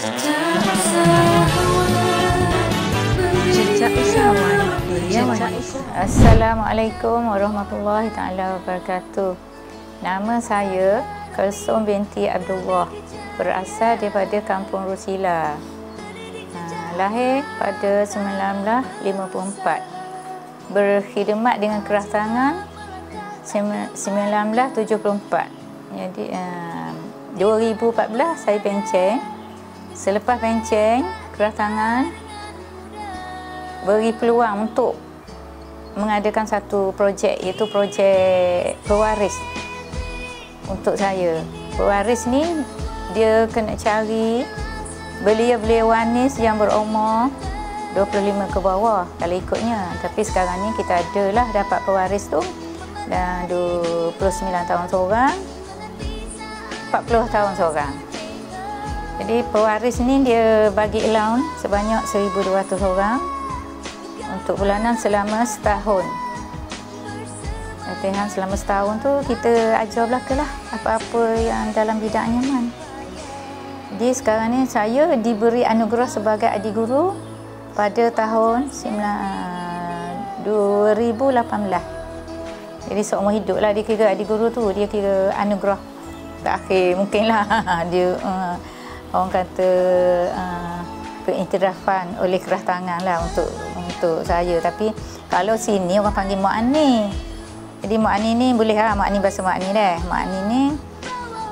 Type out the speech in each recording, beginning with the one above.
Jejak usahawan. Assalamualaikum warahmatullahi taala wabarakatuh. Nama saya Kulsum binti Abdullah, berasal daripada Kampung Rusila. Lahir pada 1954. Berkhidmat dengan kerah tangan 1974. Jadi 2014 saya pencen. Selepas pencen, kerah tangan beri peluang untuk mengadakan satu projek, iaitu projek pewaris untuk saya. Pewaris ni dia kena cari belia-belia wanis yang berumur 25 ke bawah kalau ikutnya. Tapi sekarang ni kita adalah dapat pewaris tu dan 29 tahun seorang, 40 tahun seorang. Jadi pewaris ni dia bagi allowance sebanyak 1,200 orang untuk bulanan selama setahun. Latihan selama setahun tu kita ajar belaka lah apa-apa yang dalam bidang anyaman. Jadi sekarang ni saya diberi anugerah sebagai adik guru pada tahun 2018. Jadi seumur hidup lah dia kira adik guru tu, dia kira anugerah terakhir mungkin lah. Dia orang kata keiktirafan oleh kerah tangan lah untuk saya. Tapi kalau sini orang panggil Mu'ani. Jadi Mu'ani ni boleh lah, Mu'ani bahasa Mu'ani dah. Mu'ani ni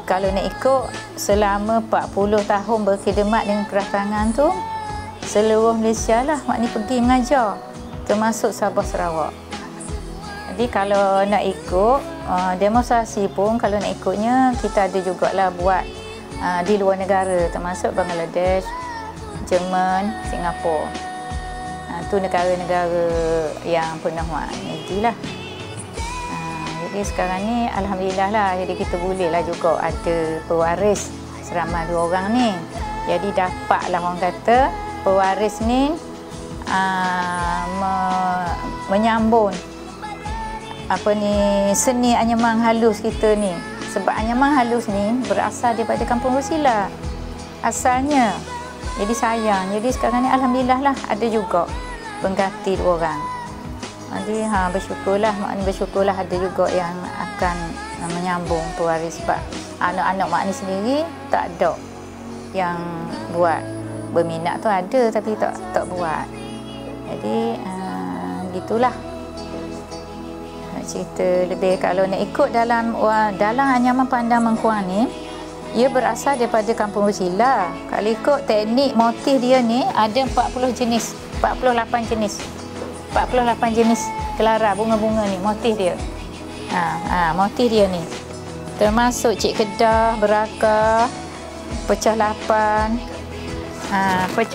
kalau nak ikut selama 40 tahun berkhidmat dengan kerah tangan tu, seluruh Malaysia lah Mu'ani pergi mengajar, termasuk Sabah Sarawak. Jadi kalau nak ikut demonstrasi pun, kalau nak ikutnya kita ada jugalah buat di luar negara, termasuk Bangladesh, Jerman, Singapura. Itu negara-negara yang pernah Mu'ani lah. Jadi sekarang ni alhamdulillah lah, jadi kita boleh lah juga ada pewaris seramai 2 orang ni. Jadi dapatlah orang kata pewaris ni menyambung seni anyaman halus kita ni. Sebab anyaman halus ni berasal daripada Kampung Rusila asalnya. Jadi sayang, jadi sekarang ni alhamdulillah lah ada juga pengganti 2 orang. Jadi bersyukurlah, maknanya bersyukurlah ada juga yang akan menyambung pewaris. Sebab anak-anak makni sendiri tak ada yang buat. Berminat tu ada tapi tak buat. Jadi gitulah. Cerita lebih kalau nak ikut dalam anyaman pandang Mengkuang ni, ia berasal daripada Kampung Rusila. Kalau ikut teknik motif dia ni ada 48 jenis kelara bunga-bunga ni, motif dia. Motif dia ni termasuk cik kedah, berakah, pecah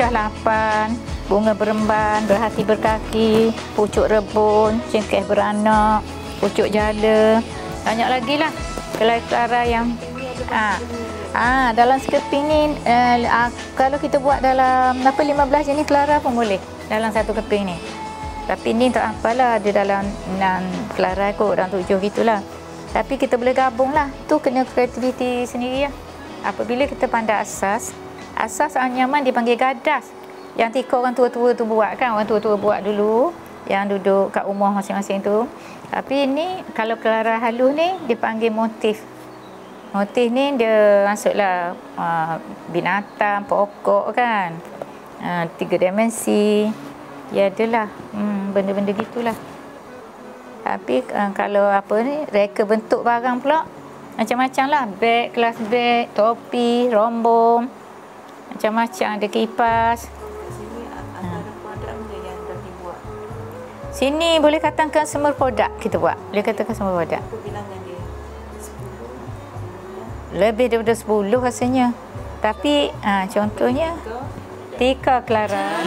lapan, bunga beremban, berhati berkaki, pucuk rebun, cengkeh beranak, pucuk jala, banyak lagi lah kelara yang dalam skeping ni kalau kita buat dalam 15 jenis kelara pun boleh dalam satu keping ni. Tapi ni tak apalah, ada dalam 6 kelara kot, dalam 7 gitulah. Tapi kita boleh gabung lah, tu kena kreativiti sendiri lah. Apabila kita pandai asas anyaman dipanggil gadas, yang tika orang tua-tua tu buat kan, orang tua-tua buat dulu yang duduk kat rumah masing-masing tu. Tapi ni kalau kelara halus ni dipanggil motif. Motif ni dia masuklah binatang, pokok kan, 3 dimensi. Ya adalah benda-benda gitulah. Tapi kalau apa ni, reka bentuk barang pula macam-macam lah. Beg, kelas beg, topi, rombong, macam-macam, ada kipas. Sini ada produk mana yang dah dibuat? Sini boleh katakan semua produk kita buat. Boleh katakan semua produk. Apa bilangan dia? 10? Lebih daripada 10 rasanya. Tapi contohnya tika kelara.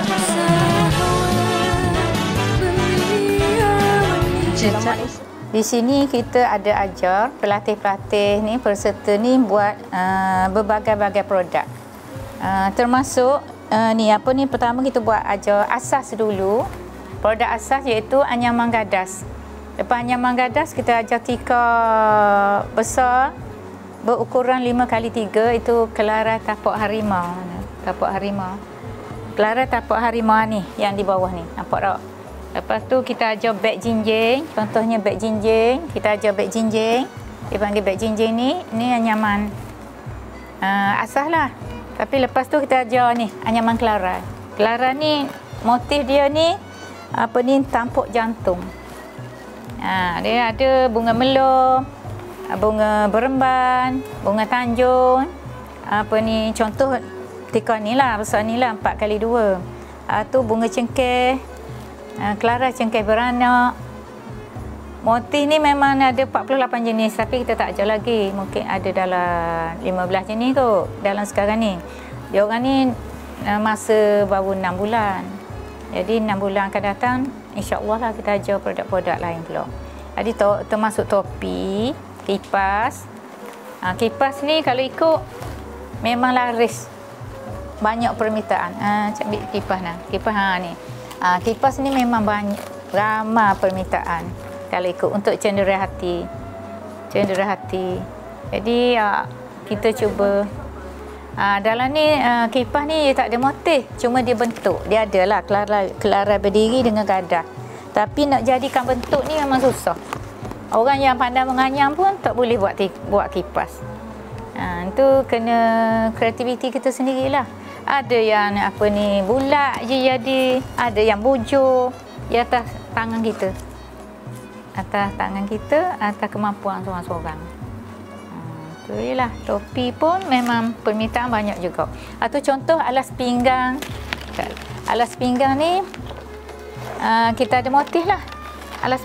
Di sini kita ada ajar pelatih-pelatih ni, peserta ni buat berbagai-bagai produk. Termasuk pertama kita buat ajar asas dulu. Produk asas iaitu anyaman gadas. Lepas anyaman gadas kita ajar tika besar berukuran 5x3, itu kelara tapak harimau. tapak harimau. Clara tapak harimau ni yang di bawah ni. Nampak tak? Lepas tu kita ajar beg jinjing. Contohnya beg jinjing. Kita ajar beg jinjing. Dia panggil beg jinjing ni anyaman asas lah. Tapi lepas tu kita ajar ni anyaman Clara. Clara ni motif dia ni tampuk jantung. Dia ada bunga melon, bunga beremban, bunga tanjung. Contoh tika ni lah, besar ni lah 4x2. Tu bunga cengkeh, Clara cengkeh beranak. Motif ni memang ada 48 jenis, tapi kita tak ajar lagi. Mungkin ada dalam 15 jenis kot dalam sekarang ni. Dia orang ni masa baru 6 bulan. Jadi 6 bulan akan datang, insya-Allah lah kita ajar produk-produk lain pula. Jadi termasuk topi, kipas. Kipas ni kalau ikut memang laris. Banyak permintaan. Ambil kipas nah. Kipas ni. Kipas ni memang banyak, ramai permintaan. Kalau ikut untuk cendera hati. Jadi kita cuba dalam ni kipas ni dia tak ada motif, cuma dia bentuk. Dia adalah Clara berdiri dengan gadah. Tapi nak jadikan bentuk ni memang susah. Orang yang pandai menganyam pun tak boleh buat kipas. Itu kena kreativiti kita sendirilah. Ada yang bulat je jadi, ada yang bujur di atas tangan kita. Atas kemampuan seorang-seorang. Itulah, topi pun memang permintaan banyak juga. Atau contoh alas pinggang. Alas pinggang ni kita ada motif lah. Alas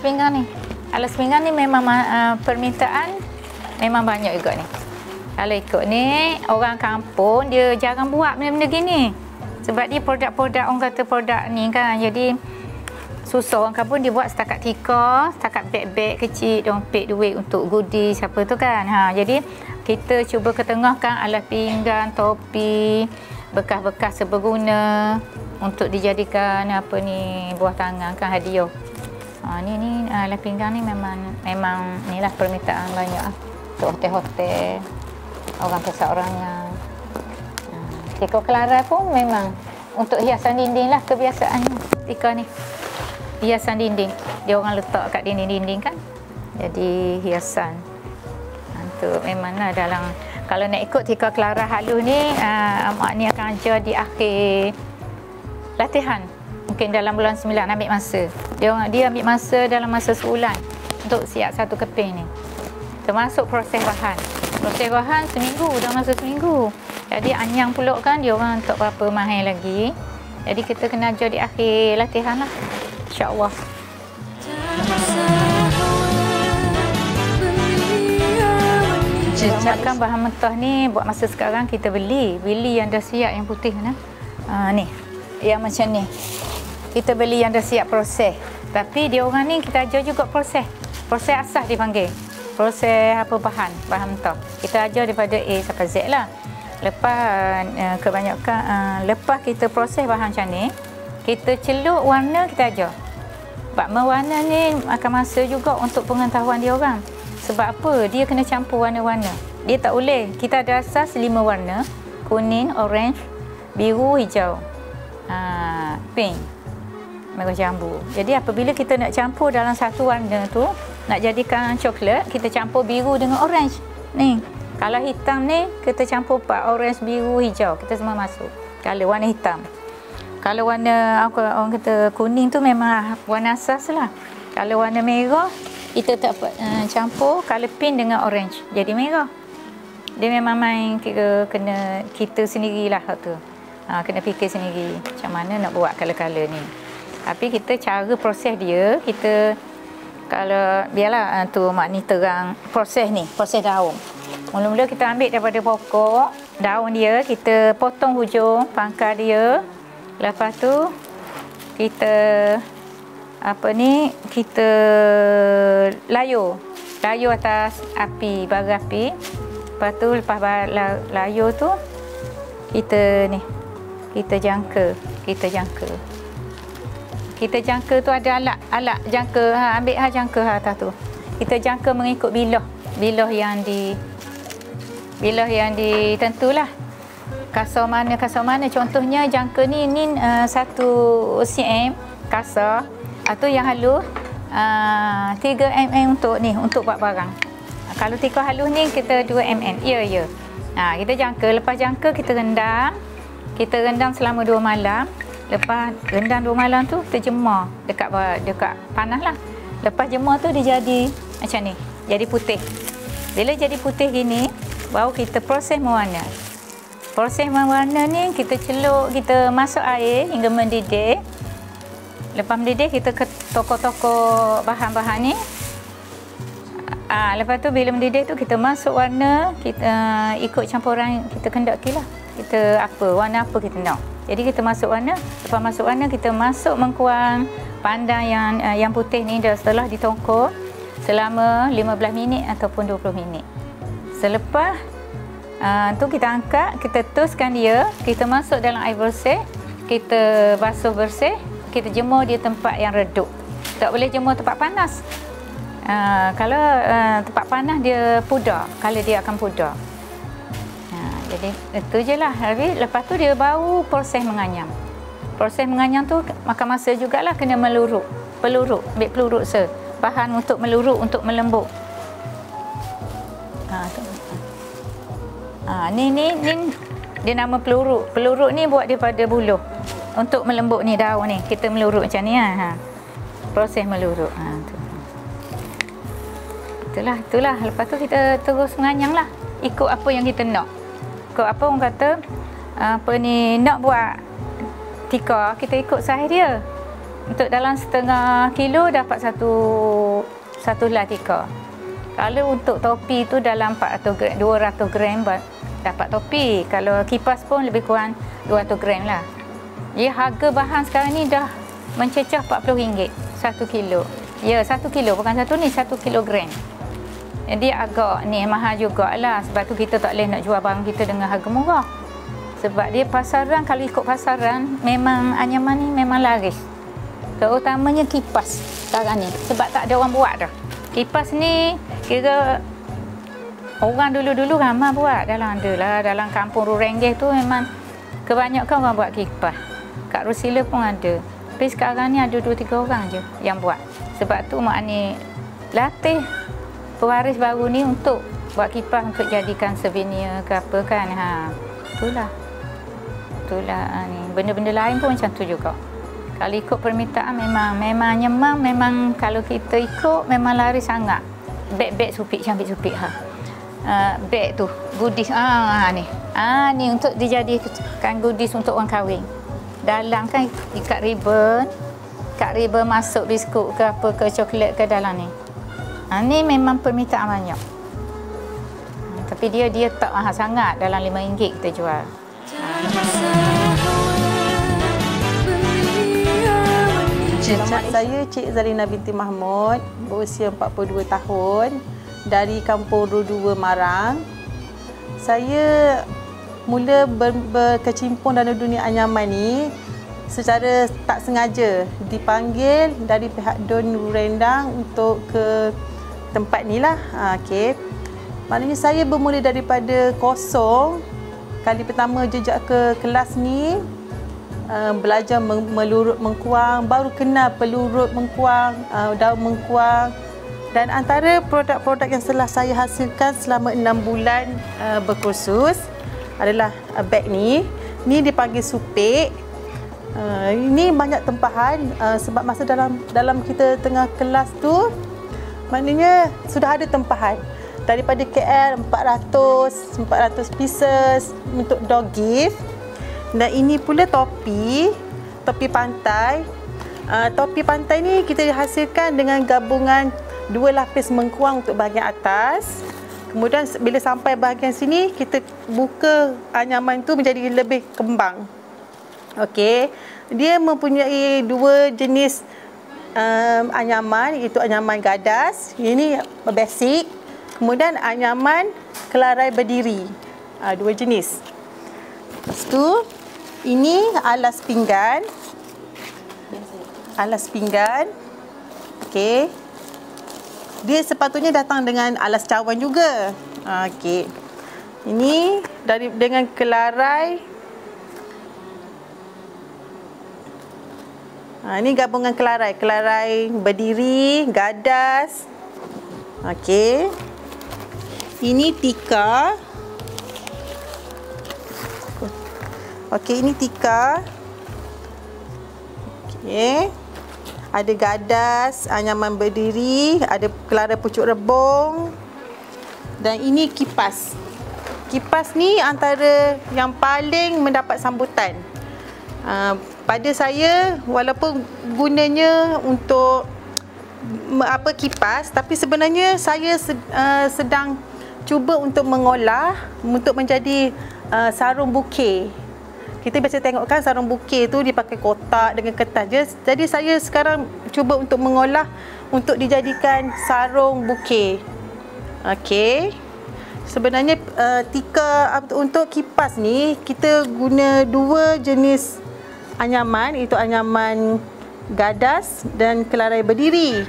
pinggang ni memang permintaan memang banyak juga ni. Kalau ikut ni, orang kampung dia jarang buat benda-benda gini. Sebab dia produk-produk, orang kata produk ni kan, jadi susah. Orang kampung dia buat setakat tika, setakat beg-beg kecil, dompet duit untuk goodies apa tu kan. Jadi kita cuba ketengahkan alas pinggang, topi, bekas-bekas seberguna untuk dijadikan buah tangan kan, hadiah. Ni alas pinggang ni memang inilah permintaan banyak untuk hotel-hotel, orang perseorangan. Tika Clara pun memang untuk hiasan dinding lah kebiasaannya. Tika ni hiasan dinding, dia orang letak kat dinding-dinding kan, jadi hiasan. Itu memanglah dalam, kalau nak ikut Tika Clara halus ni, mak ni akan ajar di akhir latihan, mungkin dalam bulan 9 ambil masa. Dia ambil masa dalam masa sebulan untuk siap satu keping ni, termasuk proses bahan seminggu, dalam masa seminggu. Jadi anyang pulak kan, dia orang tak berapa mahal lagi, jadi kita kena ajar di akhir latihan lah, insya-Allah. Macam bahan mentah ni buat masa sekarang kita beli yang dah siap, yang putih ni. Ni yang macam ni kita beli yang dah siap proses, tapi dia orang ni kita ajar juga proses asas dipanggil, proses bahan mentah kita ajar daripada A sampai Z lah. Lepas kebanyakan lepas kita proses bahan macam ni, kita celup warna, kita ajar. Sebab mewarna ni akan masa juga untuk pengetahuan dia orang. Sebab apa? Dia kena campur warna-warna. Dia tak boleh. Kita ada asas 5 warna. Kuning, orange, biru, hijau. Pink. Merah jambu. Jadi apabila kita nak campur dalam satu warna tu, nak jadikan coklat, kita campur biru dengan orange. Ni. Kalau hitam ni, kita campur 4, orange, biru, hijau. Kita semua masuk. Kalau warna hitam. Kalau warna orang kata kuning tu memang warna asas lah. Kalau warna merah, kita tak campur color pink dengan orange, jadi merah. Dia memang main kena kita sendirilah tu. Kena fikir sendiri macam mana nak buat color-color ni. Tapi kita cara proses dia, kita kalau biarlah tu mak ni terang proses ni, proses daun. Mula-mula kita ambil daripada pokok, daun dia, kita potong hujung pangkal dia. Lepas tu kita kita layur atas api, bara api. Lepas tu lepas layur tu kita jangka tu ada alat jangka, ambil jangka atas tu. Kita jangka mengikut bilah yang ditentulah. kasar mana. Contohnya jangka ni 1 cm kasar atau yang halus 3 mm untuk buat barang. Kalau tikar halus ni kita 2 mm. Ya. Kita jangka, lepas jangka kita rendam. Kita rendam selama 2 malam. Lepas rendam 2 malam tu kita jemur dekat panas lah. Lepas jemur tu dia jadi macam ni, jadi putih. Bila jadi putih gini, baru kita proses mewarna. Proses mewarna ni kita celup, kita masuk air hingga mendidih. Lepas mendidih kita tokok-tokok bahan-bahan ni. Lepas tu bila mendidih tu kita masuk warna, kita ikut campuran kita kendaki lah. Kita warna apa kita nak. Jadi kita masuk warna, lepas masuk warna kita masuk mengkuang pandan yang putih ni dah setelah ditongkol selama 15 minit ataupun 20 minit. Selepas tu kita angkat, kita tuskan dia, kita masuk dalam air bersih, kita basuh bersih, kita jemur di tempat yang redup. Tak boleh jemur tempat panas. Kalau tempat panas dia pudar, kalau dia akan pudar. Jadi itu je lah. Lepas tu dia baru proses menganyam. Proses menganyam tu makan masa jugalah, kena meluruk. Peluruk, ambil peluruk bahan untuk meluruk, untuk melembut. Ni dia nama peluruk. Peluruk ni buat daripada buluh. Untuk melembut ni daun ni, kita meluruk macam ni proses meluruk. Itulah. Lepas tu kita terus menganyam lah. Ikut apa yang kita nak. Ikut apa orang kata nak buat tikar, kita ikut saiz dia. Untuk dalam 1/2 kilo dapat satu helai tikar. Kalau untuk topi tu dalam 200 gram dapat topi. Kalau kipas pun lebih kurang 200 gram lah. Jadi harga bahan sekarang ni dah mencecah RM40 1 kilo. Ya, 1 kilo, bukan 1 kilogram. Jadi agak mahal jugalah. Sebab tu kita tak boleh nak jual barang kita dengan harga murah. Sebab dia pasaran, kalau ikut pasaran, memang anyaman ni memang laris. Terutamanya kipas sekarang ni. Sebab tak ada orang buat dah. Kipas ni kira orang dulu-dulu ramai buat. Dalam kampung Rurenggeh tu memang kebanyakan orang buat kipas. Kat Rusila pun ada. Tapi sekarang ni ada 2-3 orang je yang buat. Sebab tu maknanya latih pewaris baru ni untuk buat kipas, untuk jadikan souvenir ke apa kan. Itulah ni. Benda-benda lain pun macam tu juga. Kalau ikut permintaan memang kalau kita ikut memang laris sangat. Beg supik, cantik supik beg tu goodies ni untuk dijadikan goodies untuk orang kahwin. Dalam kan ikat ribbon, masuk biskut ke apa ke coklat ke dalam ni. Ni memang permintaan banyak. Tapi dia tak mahal sangat, dalam RM5 kita jual. Nama saya Cik Zarina binti Mahmud, berusia 42 tahun, dari Kampung Rudua, Marang. Saya mula berkecimpung dalam dunia anyaman ni secara tak sengaja, dipanggil dari pihak Dun Rendang untuk ke tempat ni lah. Maknanya saya bermula daripada kosong. Kali pertama jejak ke kelas ni, belajar melurut mengkuang, baru kenal pelurut mengkuang, daun mengkuang. Dan antara produk-produk yang telah saya hasilkan selama 6 bulan berkursus adalah beg ni. Ni dipanggil supik. Ini banyak tempahan sebab masa dalam kita tengah kelas tu, maknanya sudah ada tempahan. Daripada KL 400 pieces untuk door gift. Dan ini pula topi pantai. Topi pantai ni kita hasilkan dengan gabungan 2 lapis mengkuang untuk bahagian atas. Kemudian bila sampai bahagian sini, kita buka anyaman tu menjadi lebih kembang. Okey. Dia mempunyai 2 jenis anyaman, iaitu anyaman gadas. Ini basic. Kemudian anyaman kelarai berdiri. 2 jenis. Lepas tu, ini alas pinggan. Okey. Dia sepatutnya datang dengan alas cawan juga. Okey. Ini dengan kelarai. Ini gabungan kelarai. Kelarai berdiri, gadas. Okey. Ini tika. Okey, ini tika. Okey. Ada gadas, anyaman berdiri, ada kelarai pucuk rebung. Dan ini kipas. Kipas ni antara yang paling mendapat sambutan. Pada saya, walaupun gunanya untuk kipas, tapi sebenarnya saya sedang cuba untuk mengolah untuk menjadi sarung bukeh. Kita biasa tengok kan sarung bukeh tu dipakai kotak dengan kertas je. Jadi saya sekarang cuba untuk mengolah untuk dijadikan sarung bukeh. Okey. Sebenarnya untuk kipas ni kita guna dua jenis anyaman, iaitu anyaman gadas dan kelarai berdiri.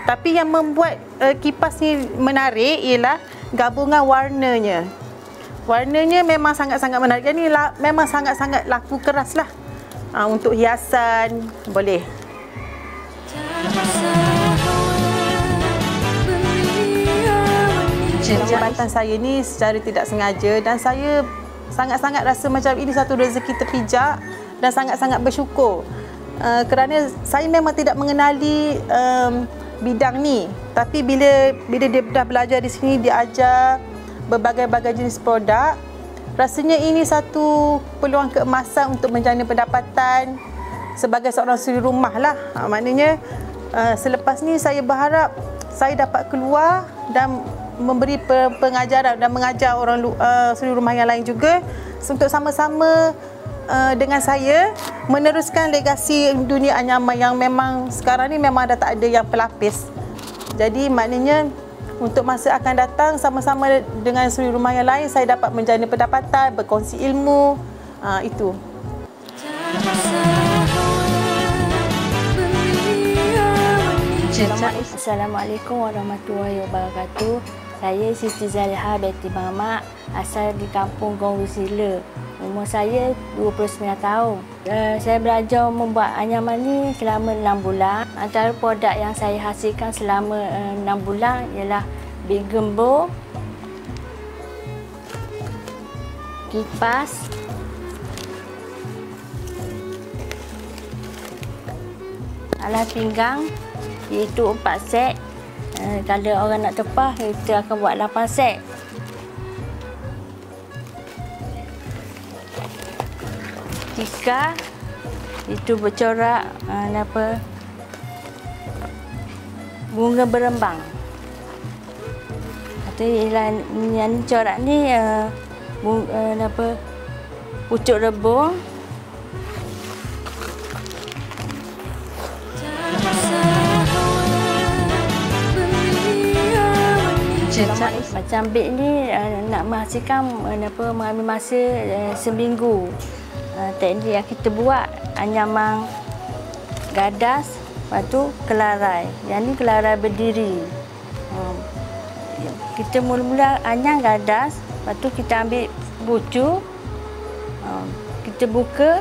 Tapi yang membuat kipas ni menarik ialah gabungan warnanya. Warnanya memang sangat-sangat menarik. Ini memang sangat-sangat laku keras lah. Untuk hiasan boleh. Jabatan saya ni secara tidak sengaja, dan saya sangat-sangat rasa macam ini satu rezeki terpijak dan sangat-sangat bersyukur. Kerana saya memang tidak mengenali bidang ni, tapi bila dia dah belajar di sini, diajar berbagai-bagai jenis produk, rasanya ini satu peluang keemasan untuk menjana pendapatan sebagai seorang suri rumah lah. Maknanya selepas ni saya berharap saya dapat keluar dan memberi pengajaran dan mengajar orang suri rumah yang lain juga untuk sama-sama dengan saya meneruskan legasi dunia anyaman yang memang sekarang ni memang dah tak ada yang pelapis. Jadi maknanya untuk masa akan datang, sama-sama dengan suri rumah yang lain, saya dapat menjana pendapatan, berkongsi ilmu. Itu. Assalamualaikum warahmatullahi wabarakatuh. Saya Siti Zaliha binti Mamat, asal di kampung Gong Wusila. Umur saya 29 tahun. Saya belajar membuat anyaman ni selama 6 bulan. Antara produk yang saya hasilkan selama 6 bulan ialah beg gembur, kipas, alas pinggang, iaitu 4 set. Kalau orang nak tepah, kita akan buat 8 set. Tika, itu bercorak bunga berembang. Atau yang corak ni pucuk rebung. Macam beg ni nak menghasilkan mengambil masa seminggu. Teknik yang kita buat anyaman gadas, lepas tu kelarai. Yang ni kelarai berdiri. Kita mula-mula anyam gadas, lepas tu kita ambil bucu, kita buka,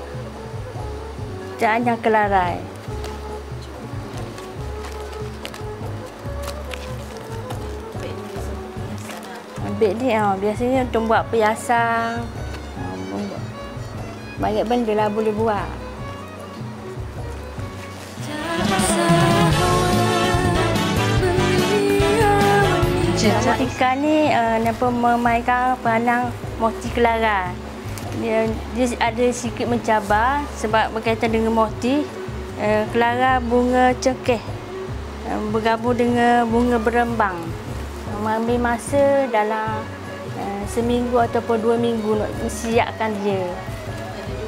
kita anyam kelarai. Beg ni biasanya untuk buat perhiasan. Banyak benda lah boleh buat. Tika ni memainkan peranan motif kelarai. Dia ada sikit mencabar sebab berkaitan dengan motif kelarai bunga cengkeh bergabung dengan bunga berembang. Mengambil masa dalam seminggu ataupun 2 minggu nak siapkan dia.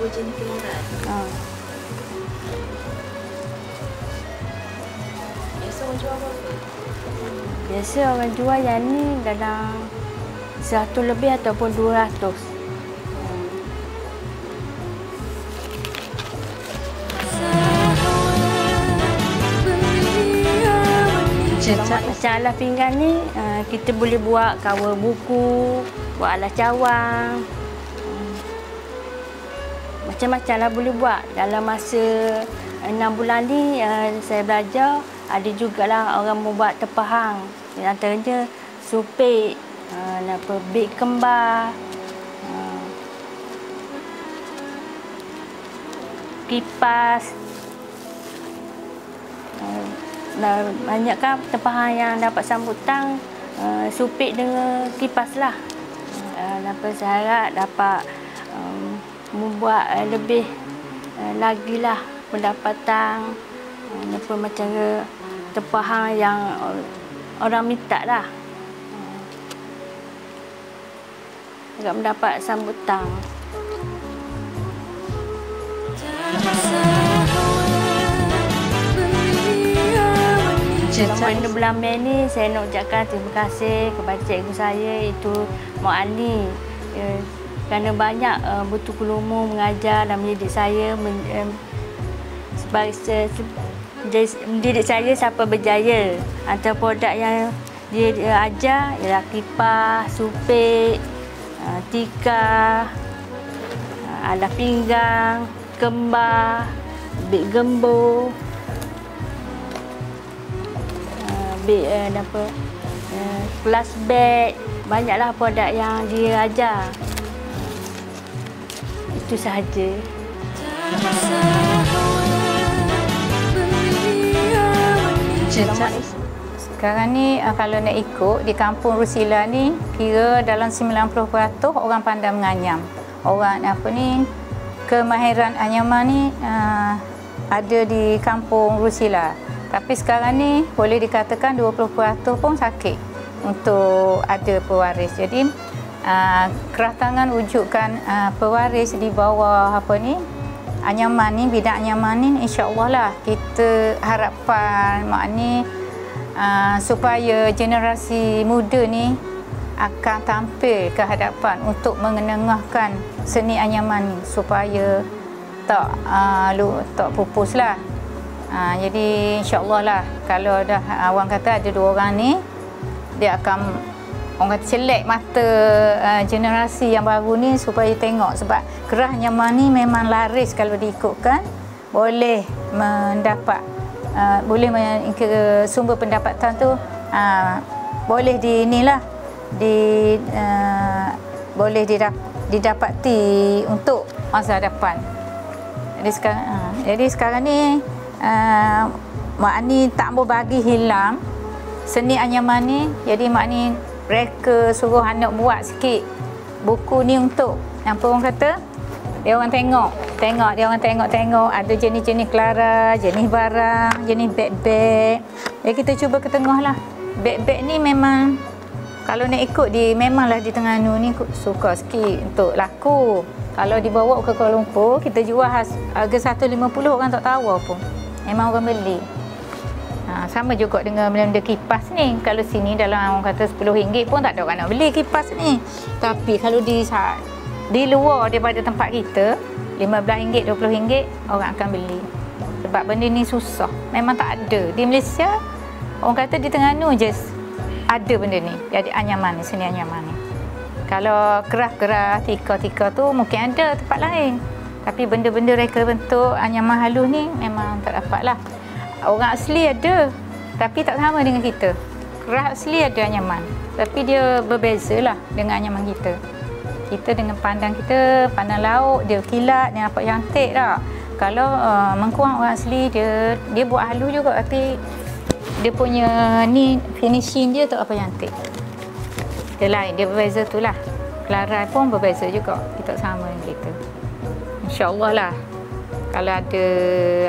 Dua jenis kelarai. Biasa orang jual berapa? Biasa orang jual yang ni dalam 100 lebih ataupun 200. Macam alas pinggan ni kita boleh buat cover buku, buat alas cawang. Macam-macam lah boleh buat. Dalam masa 6 bulan ni saya belajar, ada jugalah orang membuat terpahang. Antaranya supik, beg kembar, kipas. Banyak kan terpahang yang dapat sambutan, supik dengan kipas lah. Saya harap dapat membuat lebih lagi lah pendapatan macam terpahang yang orang minta lah. Agak mendapat sambutan. Selama bulan Mei ni saya nak ucapkan terima kasih kepada cikgu saya, itu Mak Ani, kerana banyak bertukar-lumur mengajar dan mendidik saya mendidik saya sampai berjaya. Antara produk yang dia ajar ialah kipas, supik, tikar, alas pinggang, kembar, beg gembur, kelas beg. Banyaklah produk yang dia ajar. Itu sahaja. Sekarang ni kalau nak ikut di kampung Rusila ni, kira dalam 90% orang pandai menganyam. Orang kemahiran anyaman ni ada di kampung Rusila. Tapi sekarang ni boleh dikatakan 20% pun sakit untuk ada pewaris. Jadi kerah tangan wujudkan pewaris di bawah anyaman ni, bidang anyaman ni, insya-Allah lah kita harapan supaya generasi muda ni akan tampil ke hadapan untuk mengenengahkan seni anyaman ni supaya tak pupus lah. Jadi insya-Allah lah, kalau dah orang kata ada 2 orang ni, dia akan orang kata celek mata generasi yang baru ni supaya tengok, sebab kerah anyaman ni memang laris kalau diikutkan, boleh mendapat sumber pendapatan tu boleh boleh didapati untuk masa depan. Jadi sekarang ni Mak Ani tak mau bagi hilang seni anyaman ni. Jadi Mak Ani mereka suruh anak buat sikit buku ni untuk apa orang kata, dia orang tengok ada jenis-jenis kelara, jenis barang, jenis beg-beg. Jadi kita cuba ke tengah lah. Beg-beg ni memang kalau nak ikut memanglah di Terengganu ni suka sikit untuk laku. Kalau dibawa ke Kuala Lumpur, kita jual harga 150, orang tak tahu pun. Memang orang beli. Sama juga dengan benda kipas ni. Kalau sini dalam orang kata RM10 pun tak ada orang nak beli kipas ni. Tapi kalau di luar daripada tempat kita, RM15, RM20, orang akan beli. Sebab benda ni susah. Memang tak ada. Di Malaysia, orang kata di Terengganu je ada benda ni. Jadi anyaman ni, seni anyaman ni. Kalau kerah-kerah, tika-tika tu mungkin ada tempat lain. Tapi benda-benda reka bentuk anyaman halus ni memang tak dapat lah. Orang asli ada, tapi tak sama dengan kita. Kerah asli ada anyaman, tapi dia berbeza lah dengan anyaman kita. Kita dengan pandang laut, dia kilat, dia nampak cantik tak. Kalau mengkuang orang asli, dia buat halus juga, tapi dia punya ni finishing dia tak apa cantik. Dia lain, dia berbeza tu lah. Kelarai pun berbeza juga, dia tak sama dengan kita. InsyaAllah lah, kalau ada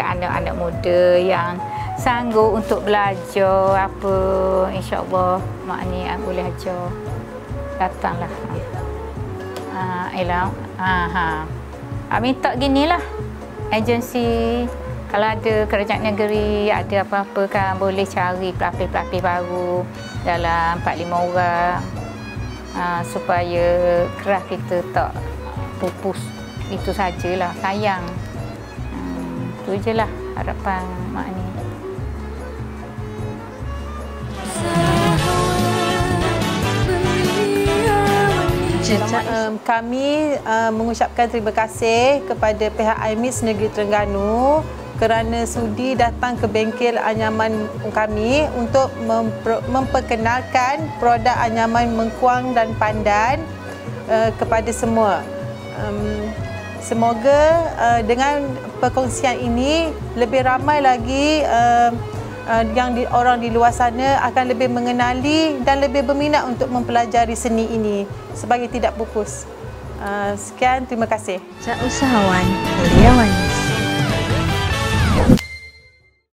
anak-anak muda yang sanggup untuk belajar apa, insyaAllah Mak ni boleh ajar, datanglah. Minta ginilah, agensi, kalau ada kerajaan negeri, ada apa-apa kan boleh cari pelapis-pelapis baru dalam 4-5 orang, supaya kerah kita tak pupus. Itu sajalah, sayang. Itu je lah harapan Mak ni. Kami mengucapkan terima kasih kepada pihak IMIS Negeri Terengganu kerana sudi datang ke bengkel anyaman kami untuk memperkenalkan produk anyaman mengkuang dan pandan kepada semua. Semoga dengan perkongsian ini lebih ramai lagi orang di luar sana akan lebih mengenali dan lebih berminat untuk mempelajari seni ini sebagai tidak pupus. Sekian, terima kasih. Usahawan, karyawan.